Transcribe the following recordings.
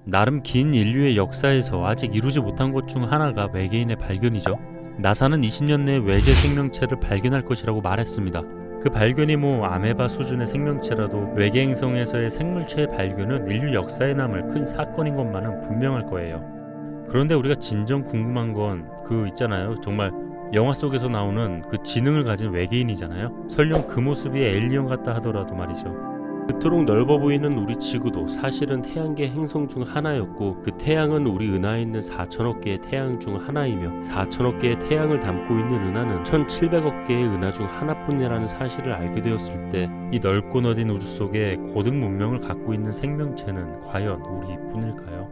나름 긴 인류의 역사에서 아직 이루지 못한 것 중 하나가 외계인의 발견이죠. 나사는 20년 내에 외계 생명체를 발견할 것이라고 말했습니다. 그 발견이 아메바 수준의 생명체라도 외계 행성에서의 생물체의 발견은 인류 역사에 남을 큰 사건인 것만은 분명할 거예요. 그런데 우리가 진정 궁금한 건 있잖아요. 정말 영화 속에서 나오는 그 지능을 가진 외계인이잖아요. 설령 그 모습이 에일리언 같다 하더라도 말이죠. 그토록 넓어 보이는 우리 지구도 사실은 태양계 행성 중 하나였고, 그 태양은 우리 은하에 있는 4천억 개의 태양 중 하나이며 4천억 개의 태양을 담고 있는 은하는 1700억 개의 은하 중 하나뿐이라는 사실을 알게 되었을 때 이 넓고 넓은 우주 속에 고등 문명을 갖고 있는 생명체는 과연 우리뿐일까요?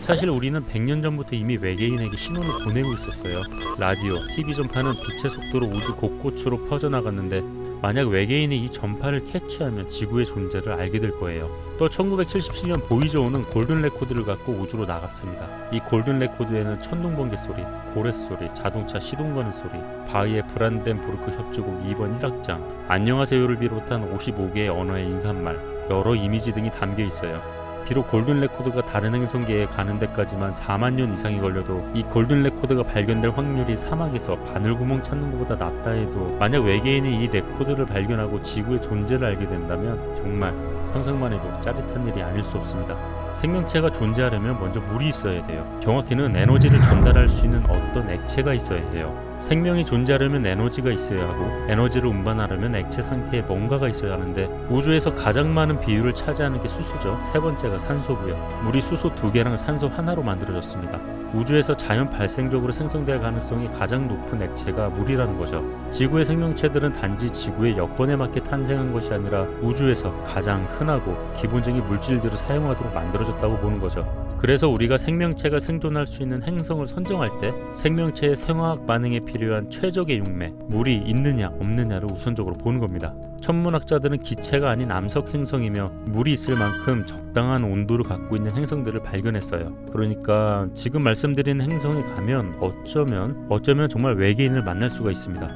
사실 우리는 100년 전부터 이미 외계인에게 신호를 보내고 있었어요. 라디오, TV 전파는 빛의 속도로 우주 곳곳으로 퍼져나갔는데 만약 외계인이 이 전파를 캐치하면 지구의 존재를 알게 될 거예요. 또 1977년 보이저1은 골든 레코드를 갖고 우주로 나갔습니다. 이 골든 레코드에는 천둥번개 소리, 고래 소리, 자동차 시동 거는 소리, 바이의 브란덴부르크 협주곡 2번 1악장, 안녕하세요를 비롯한 55개의 언어의 인사말, 여러 이미지 등이 담겨 있어요. 비록 골든 레코드가 다른 행성계에 가는 데까지만 4만 년 이상이 걸려도 이 골든 레코드가 발견될 확률이 사막에서 바늘구멍 찾는 것보다 낮다 해도, 만약 외계인이 이 레코드를 발견하고 지구의 존재를 알게 된다면 정말 상상만 해도 짜릿한 일이 아닐 수 없습니다. 생명체가 존재하려면 먼저 물이 있어야 돼요. 정확히는 에너지를 전달할 수 있는 어떤 액체가 있어야 해요. 생명이 존재하려면 에너지가 있어야 하고, 에너지를 운반하려면 액체 상태에 뭔가가 있어야 하는데, 우주에서 가장 많은 비율을 차지하는 게 수소죠. 세 번째가 산소고요. 물이 수소 2개랑 산소 하나로 만들어졌습니다. 우주에서 자연 발생적으로 생성될 가능성이 가장 높은 액체가 물이라는 거죠. 지구의 생명체들은 단지 지구의 여건에 맞게 탄생한 것이 아니라 우주에서 가장 흔하고 기본적인 물질들을 사용하도록 만들어졌다고 보는 거죠. 그래서 우리가 생명체가 생존할 수 있는 행성을 선정할 때 생명체의 생화학 반응에 필요한 최적의 용매, 물이 있느냐 없느냐를 우선적으로 보는 겁니다. 천문학자들은 기체가 아닌 암석 행성이며 물이 있을 만큼 적당한 온도를 갖고 있는 행성들을 발견했어요. 그러니까 지금 말씀드린 행성에 가면 어쩌면 정말 외계인을 만날 수가 있습니다.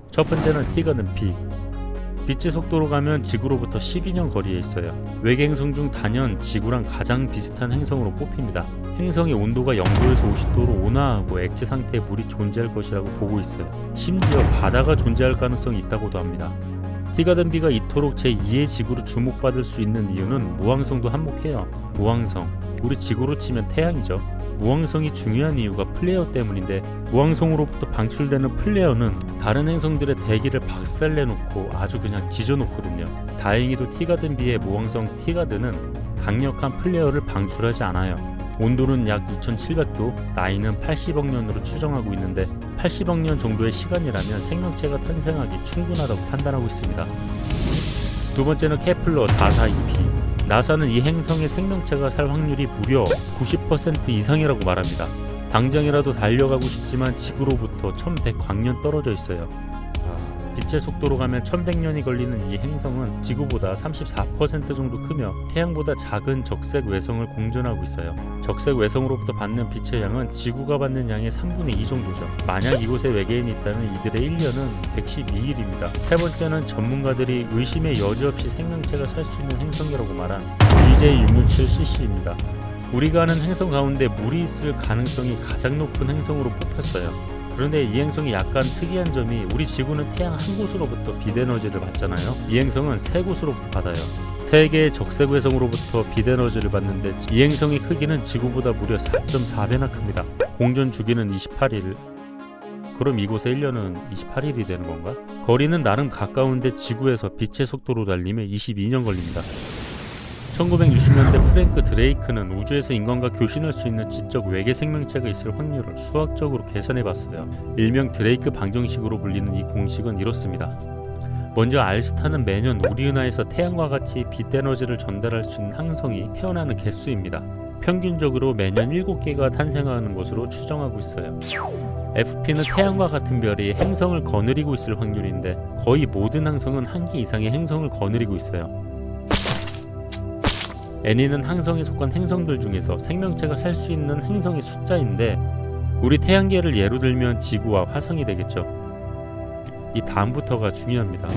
첫 번째는 티가든 B. 빛의 속도로 가면 지구로부터 12년 거리에 있어요. 외계 행성 중 단연 지구랑 가장 비슷한 행성으로 뽑힙니다. 행성의 온도가 0도에서 50도로 온화하고 액체 상태의 물이 존재할 것이라고 보고 있어요. 심지어 바다가 존재할 가능성이 있다고도 합니다. 티가든 B가 이토록 제2의 지구로 주목받을 수 있는 이유는 무항성도 한몫해요. 무항성, 우리 지구로 치면 태양이죠. 무항성이 중요한 이유가 플레어 때문인데, 무항성으로부터 방출되는 플레어는 다른 행성들의 대기를 박살내놓고 아주 그냥 지져놓거든요. 다행히도 티가든 B의 무항성 티가든은 강력한 플레어를 방출하지 않아요. 온도는 약 2700도, 나이는 80억 년으로 추정하고 있는데 80억 년 정도의 시간이라면 생명체가 탄생하기 충분하다고 판단하고 있습니다. 두 번째는 케플러 442b. 나사는 이 행성의 생명체가 살 확률이 무려 90% 이상이라고 말합니다. 당장이라도 달려가고 싶지만 지구로부터 1100광년 떨어져 있어요. 빛의 속도로 가면 1100년이 걸리는 이 행성은 지구보다 34% 정도 크며 태양보다 작은 적색 외성을 공존하고 있어요. 적색 외성으로부터 받는 빛의 양은 지구가 받는 양의 3분의 2 정도죠. 만약 이곳에 외계인이 있다면 이들의 1년은 112일입니다. 세 번째는 전문가들이 의심의 여지 없이 생명체가 살 수 있는 행성이라고 말한 GJ667cc입니다. 우리가 아는 행성 가운데 물이 있을 가능성이 가장 높은 행성으로 뽑혔어요. 그런데 이 행성이 약간 특이한 점이, 우리 지구는 태양 한 곳으로부터 빛 에너지를 받잖아요. 이 행성은 세 곳으로부터 받아요. 3개의 적색 외성으로부터 빛 에너지를 받는데 이 행성의 크기는 지구보다 무려 4.4배나 큽니다. 공전 주기는 28일. 그럼 이곳의 1년은 28일이 되는 건가? 거리는 나름 가까운데 지구에서 빛의 속도로 달리면 22년 걸립니다. 1960년대 프랭크 드레이크는 우주에서 인간과 교신할 수 있는 지적 외계 생명체가 있을 확률을 수학적으로 계산해봤어요. 일명 드레이크 방정식으로 불리는 이 공식은 이렇습니다. 먼저 알스타는 매년 우리 은하에서 태양과 같이 빛 에너지를 전달할 수 있는 항성이 태어나는 개수입니다. 평균적으로 매년 7개가 탄생하는 것으로 추정하고 있어요. FP는 태양과 같은 별이 행성을 거느리고 있을 확률인데 거의 모든 항성은 1개 이상의 행성을 거느리고 있어요. N은 항성에 속한 행성들 중에서 생명체가 살 수 있는 행성의 숫자인데, 우리 태양계를 예로 들면 지구와 화성이 되겠죠. 이 다음부터가 중요합니다.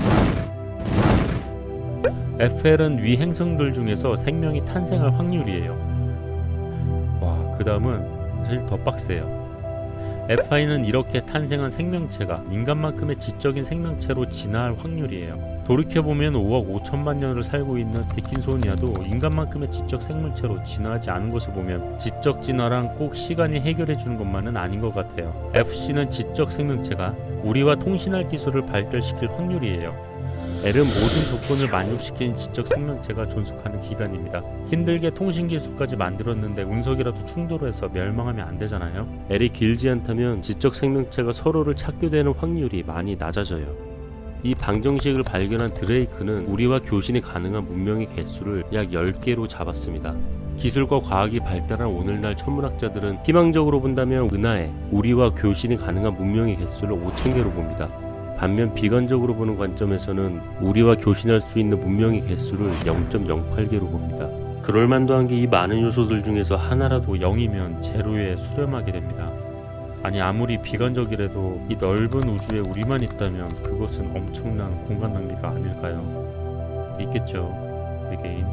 FL은 위 행성들 중에서 생명이 탄생할 확률이에요. 와, 그 다음은 사실 더 빡세요. FI는 이렇게 탄생한 생명체가 인간만큼의 지적인 생명체로 진화할 확률이에요. 돌이켜보면 5억 5천만 년을 살고 있는 디킨소니아도 인간만큼의 지적 생물체로 진화하지 않은 것을 보면 지적 진화랑 꼭 시간이 해결해주는 것만은 아닌 것 같아요. FC는 지적 생명체가 우리와 통신할 기술을 발달시킬 확률이에요. L은 모든 조건을 만족시키는 지적 생명체가 존속하는 기간입니다. 힘들게 통신 기술까지 만들었는데 운석이라도 충돌해서 멸망하면 안 되잖아요. L이 길지 않다면 지적 생명체가 서로를 찾게 되는 확률이 많이 낮아져요. 이 방정식을 발견한 드레이크는 우리와 교신이 가능한 문명의 개수를 약 10개로 잡았습니다. 기술과 과학이 발달한 오늘날 천문학자들은 희망적으로 본다면 은하에 우리와 교신이 가능한 문명의 개수를 5,000개로 봅니다. 반면 비관적으로 보는 관점에서는 우리와 교신할 수 있는 문명의 개수를 0.08개로 봅니다. 그럴만도 한 게 이 많은 요소들 중에서 하나라도 0이면 제로에 수렴하게 됩니다. 아니, 아무리 비관적이라도 이 넓은 우주에 우리만 있다면 그것은 엄청난 공간 낭비가 아닐까요? 있겠죠, 외계인.